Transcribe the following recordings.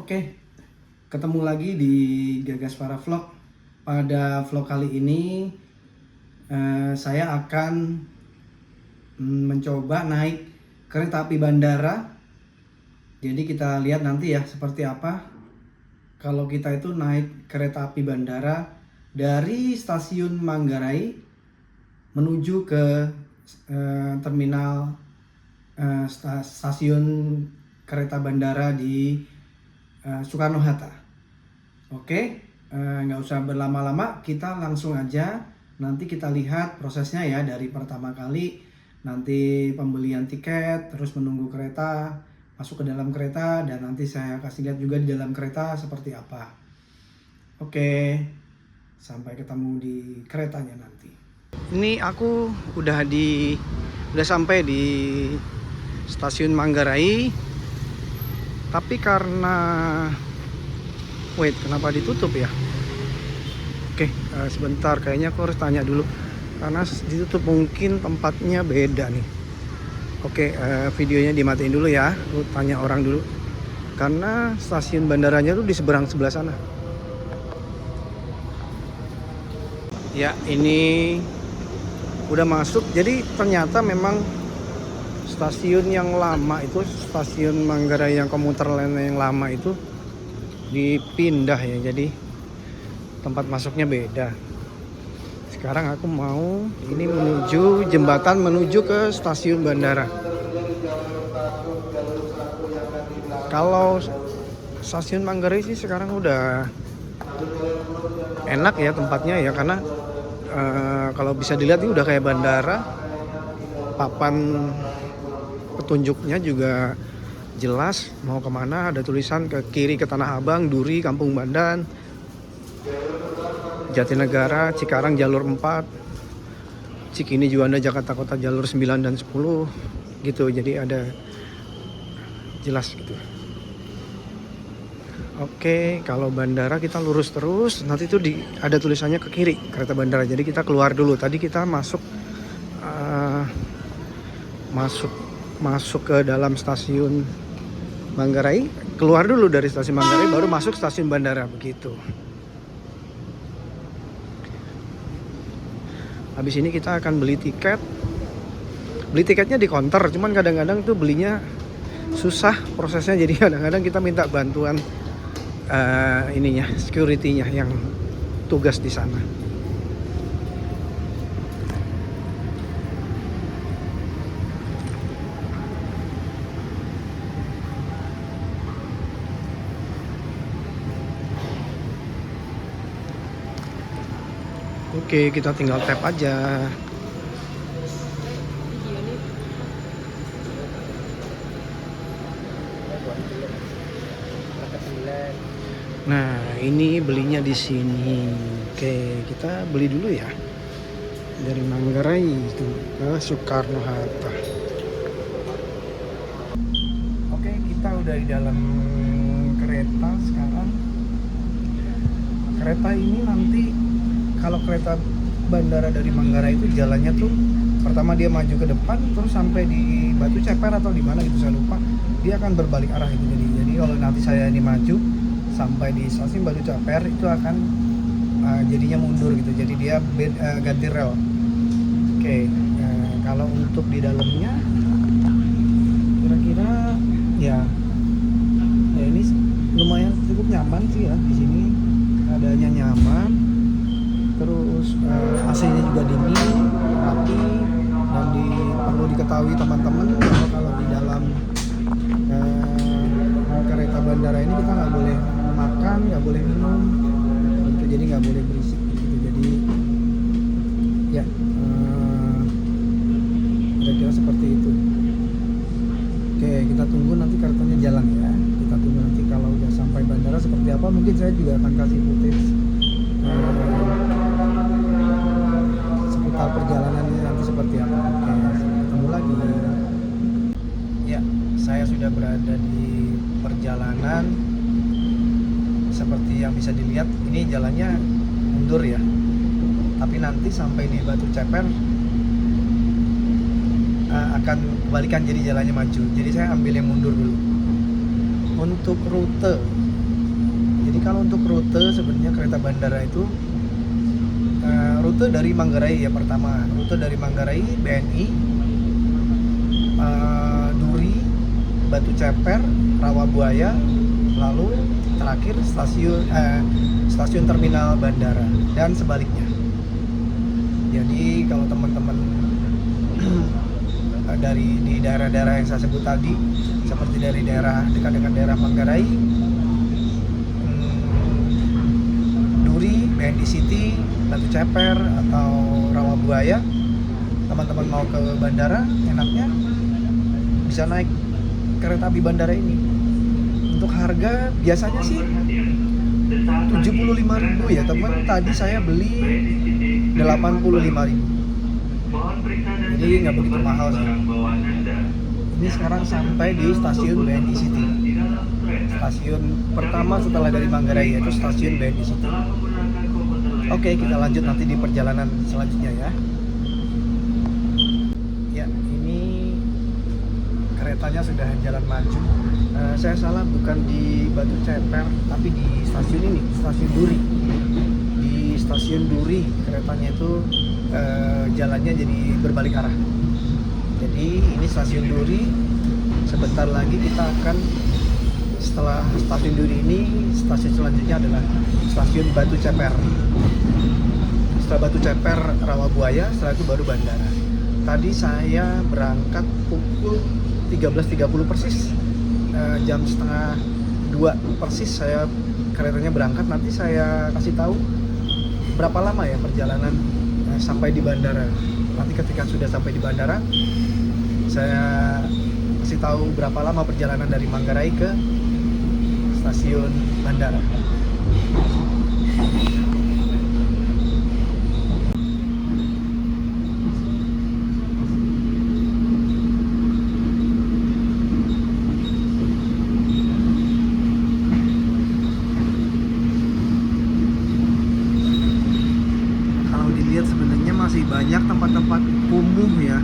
Oke, ketemu lagi di Gagas Para Vlog. Pada vlog kali ini saya akan mencoba naik kereta api bandara. Jadi kita lihat nanti ya seperti apa kalau kita itu naik kereta api bandara dari stasiun Manggarai menuju ke terminal stasiun kereta bandara di Soekarno-Hatta. Oke, nggak usah berlama-lama, kita langsung aja. Nanti kita lihat prosesnya ya, dari pertama kali nanti pembelian tiket, terus menunggu kereta, masuk ke dalam kereta, dan nanti saya kasih lihat juga di dalam kereta seperti apa. Oke, sampai ketemu di keretanya nanti. Ini aku udah sampai di stasiun Manggarai. Tapi karena kenapa ditutup ya? Oke, sebentar, kayaknya aku harus tanya dulu karena ditutup, mungkin tempatnya beda nih. Oke, videonya dimatiin dulu ya. Aku tanya orang dulu karena stasiun bandaranya tuh di sebelah sana. Ya, ini udah masuk. Jadi ternyata memang stasiun yang lama itu, stasiun Manggarai yang komuter lain yang lama itu dipindah ya, jadi tempat masuknya beda. Sekarang aku mau ini menuju jembatan menuju ke stasiun bandara. Kalau stasiun Manggarai sih sekarang udah enak ya tempatnya ya, karena kalau bisa dilihat ini udah kayak bandara. Papan petunjuknya juga jelas mau kemana, ada tulisan ke kiri ke Tanah Abang, Duri, Kampung Bandan, Jatinegara, Cikarang jalur 4, Cikini, Juanda, Jakarta Kota jalur 9 dan 10 gitu, jadi ada jelas gitu. Oke, kalau bandara kita lurus terus, nanti tuh ada tulisannya ke kiri kereta bandara, jadi kita keluar dulu. Tadi kita masuk ke dalam stasiun Manggarai, keluar dulu dari stasiun Manggarai baru masuk stasiun bandara begitu. Habis ini kita akan beli tiket. Beli tiketnya di counter, cuman kadang-kadang tuh belinya susah prosesnya, jadi kadang-kadang kita minta bantuan security-nya yang tugas di sana. Oke, kita tinggal tap aja. Nah, ini belinya di sini. Oke, kita beli dulu ya. Dari Manggarai itu ke Soekarno-Hatta. Oke, kita udah di dalam kereta sekarang. Kereta ini nanti, kalau kereta bandara dari Manggarai itu jalannya tuh pertama dia maju ke depan, terus sampai di Batu Ceper atau di mana gitu saya lupa, dia akan berbalik arah itu. Jadi kalau nanti saya ini maju sampai di stasiun Batu Ceper itu akan jadinya mundur gitu, jadi dia ganti rel. Oke, kalau untuk di dalamnya kira-kira ya ini lumayan cukup nyaman sih ya, di sini keadaannya nyaman. Terus AC-nya juga dingin, rapi, dan perlu diketahui teman-teman bahwa kalau di dalam kereta bandara ini kita nggak boleh makan, nggak boleh minum, gitu, jadi nggak boleh berisik gitu. Jadi ya kira-kira seperti itu. Oke, kita tunggu nanti keretanya jalan ya. Kita tunggu nanti kalau udah sampai bandara seperti apa. Mungkin saya juga akan kasih footage seputar perjalanannya nanti seperti apa. Oke, sampai ketemu lagi. Ya, saya sudah berada di perjalanan. Seperti yang bisa dilihat, ini jalannya mundur ya. Tapi nanti sampai di Batu Ceper akan kebalikan, jadi jalannya maju. Jadi saya ambil yang mundur dulu. Untuk rute Jadi kalau untuk rute sebenarnya kereta bandara itu rute dari Manggarai ya pertama. Rute dari Manggarai, BNI, Duri, Batu Ceper, Rawabuaya, lalu terakhir stasiun terminal bandara dan sebaliknya. Jadi kalau teman-teman di daerah-daerah yang saya sebut tadi, seperti dari daerah dekat-dekat daerah Manggarai, Duri, BNI City, Batu Ceper atau Rawabuaya, teman-teman mau ke bandara, enaknya bisa naik kereta api bandara ini. Untuk harga biasanya sih 75.000 ya teman, tadi saya beli 85.000. Jadi nggak begitu mahal sih. Ini sekarang sampai di stasiun BNI City, stasiun pertama setelah dari Manggarai, yaitu stasiun BNI City. Oke, kita lanjut nanti di perjalanan selanjutnya ya. Ya, ini keretanya sudah jalan maju. Saya salah, bukan di Batu Ceper, tapi di stasiun ini, stasiun Duri. Di stasiun Duri keretanya itu jalannya jadi berbalik arah. Jadi ini stasiun Duri. Sebentar lagi kita akan, setelah stasiun Duri ini, stasiun selanjutnya adalah stasiun Batu Ceper. Setelah Batu Ceper, Rawabuaya, setelah itu baru bandara. Tadi saya berangkat pukul 13.30 persis, jam setengah 2 persis saya keretanya berangkat. Nanti saya kasih tahu berapa lama ya perjalanan sampai di bandara. Nanti ketika sudah sampai di bandara, saya kasih tahu berapa lama perjalanan dari Manggarai ke stasiun bandara. Sebenarnya masih banyak tempat-tempat kumuh ya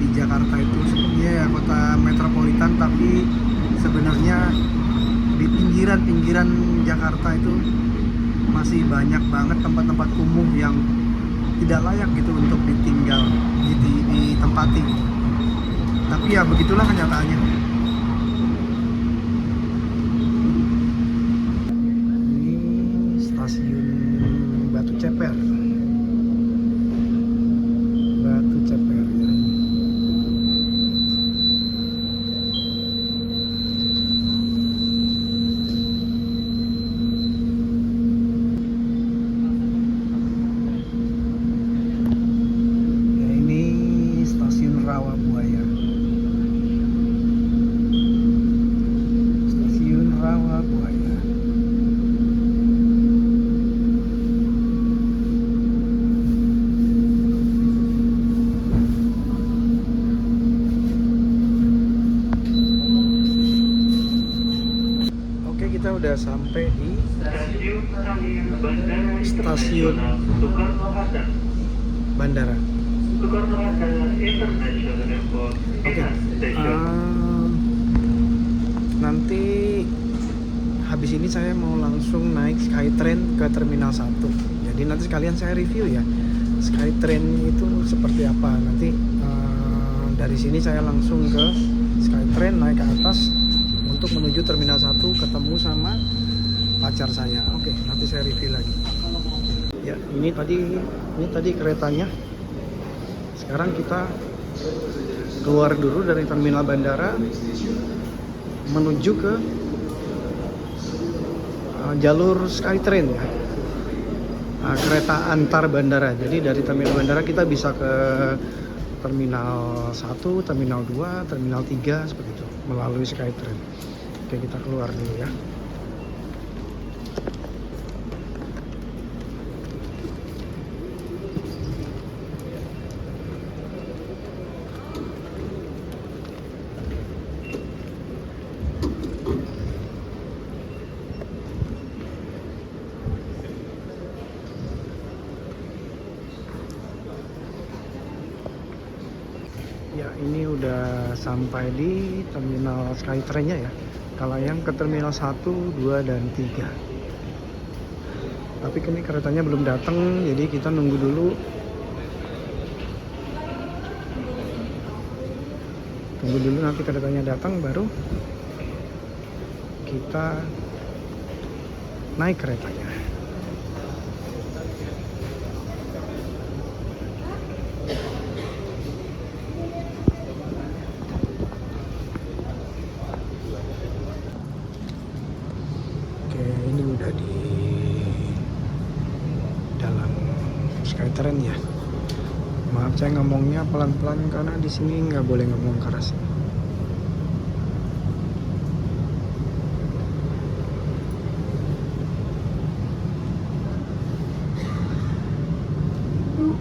di Jakarta itu, sebenarnya ya kota metropolitan, tapi sebenarnya di pinggiran-pinggiran Jakarta itu masih banyak banget tempat-tempat kumuh yang tidak layak gitu untuk ditinggal, ditempati gitu. Tapi ya begitulah kenyataannya. Ini stasiun Batu Ceper. Rawabuaya. Stasiun Rawabuaya. Oke, kita udah sampai di stasiun bandara. Oke, nanti habis ini saya mau langsung naik Skytrain ke Terminal 1. Jadi nanti sekalian saya review ya Skytrain itu seperti apa. Nanti dari sini saya langsung ke Skytrain, naik ke atas untuk menuju Terminal 1, ketemu sama pacar saya. Oke, nanti saya review lagi. Ya, ini tadi keretanya. Sekarang kita keluar dulu dari terminal bandara menuju ke jalur Skytrain ya, kereta antar bandara. Jadi dari terminal bandara kita bisa ke terminal 1, terminal 2, terminal 3 seperti itu melalui Skytrain. Oke, kita keluar dulu ya. Ya, ini udah sampai di terminal Skytrain-nya ya. Kalau yang ke terminal 1, 2, dan 3. Tapi ini keretanya belum datang, jadi kita nunggu dulu. Tunggu dulu nanti keretanya datang baru kita naik keretanya. Oke, ini udah di dalam SkyTrain ya. Maaf saya ngomongnya pelan-pelan karena di sini nggak boleh ngomong keras.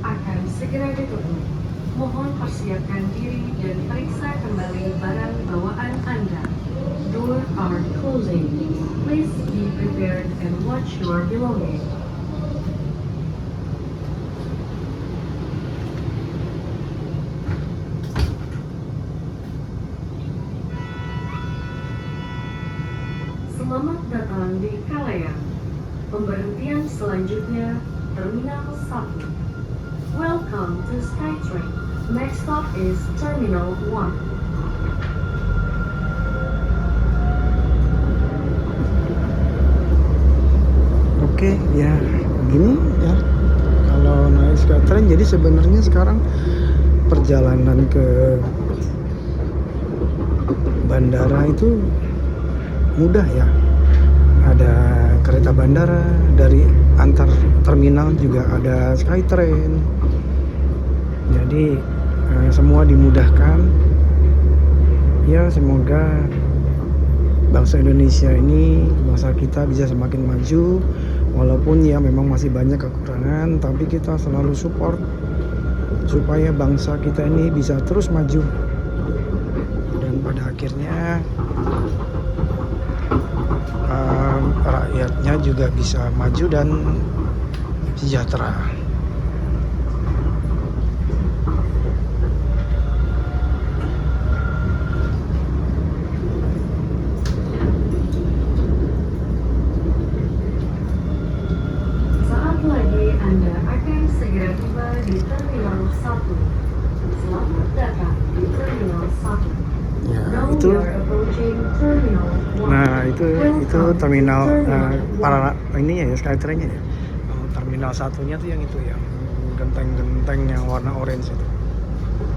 Akan segera ditutup. Mohon persiapkan diri dan periksa kembali barang bawaan Anda. Doors are closing. Please be prepared and watch your belongings. Selamat datang di Kalayang. Pemberhentian selanjutnya Terminal 1. Welcome to SkyTrain. Next stop is Terminal 1. Oke, ya begini ya. Kalau naik SkyTrain, jadi sebenarnya sekarang perjalanan ke bandara itu mudah ya. Ada kereta bandara dari antar terminal, juga ada SkyTrain. Jadi semua dimudahkan. Ya semoga bangsa Indonesia ini, bangsa kita bisa semakin maju. Walaupun ya memang masih banyak kekurangan, tapi kita selalu support supaya bangsa kita ini bisa terus maju. Dan pada akhirnya rakyatnya juga bisa maju dan sejahtera. Saat lagi Anda akan segera tiba di Terminal 1. Selamat datang di Terminal 1. Ya, Now itu. we are approaching Terminal 1. Nah, itu terminal para ini ya SkyTrain-nya ya. Terminal satunya tuh yang itu, yang genteng-genteng yang warna orange itu.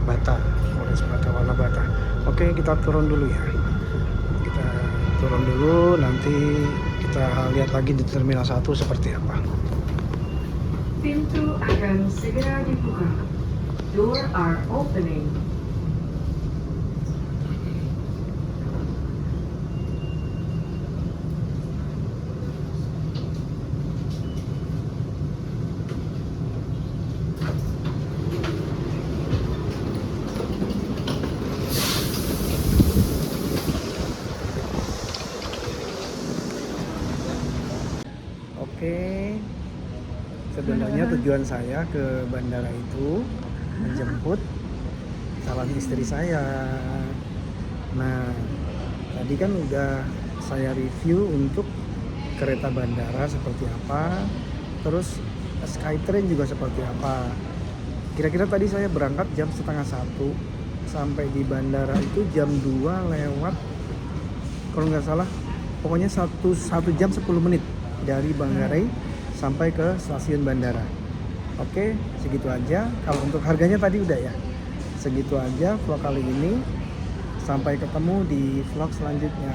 Bata, orange bata, warna bata. Oke, kita turun dulu ya. Kita turun dulu, nanti kita lihat lagi di Terminal 1 seperti apa. Pintu akan segera dibuka. Door are opening. Oke, sebenarnya tujuan saya ke bandara itu menjemput calon istri saya. Nah, tadi kan udah saya review untuk kereta bandara seperti apa, terus SkyTrain juga seperti apa. Kira-kira tadi saya berangkat jam 12:30, sampai di bandara itu jam 2 lewat, kalau nggak salah, pokoknya 1 jam 10 menit dari Manggarai sampai ke stasiun bandara. Oke, segitu aja. Kalau untuk harganya tadi udah ya. Segitu aja vlog kali ini. Sampai ketemu di vlog selanjutnya.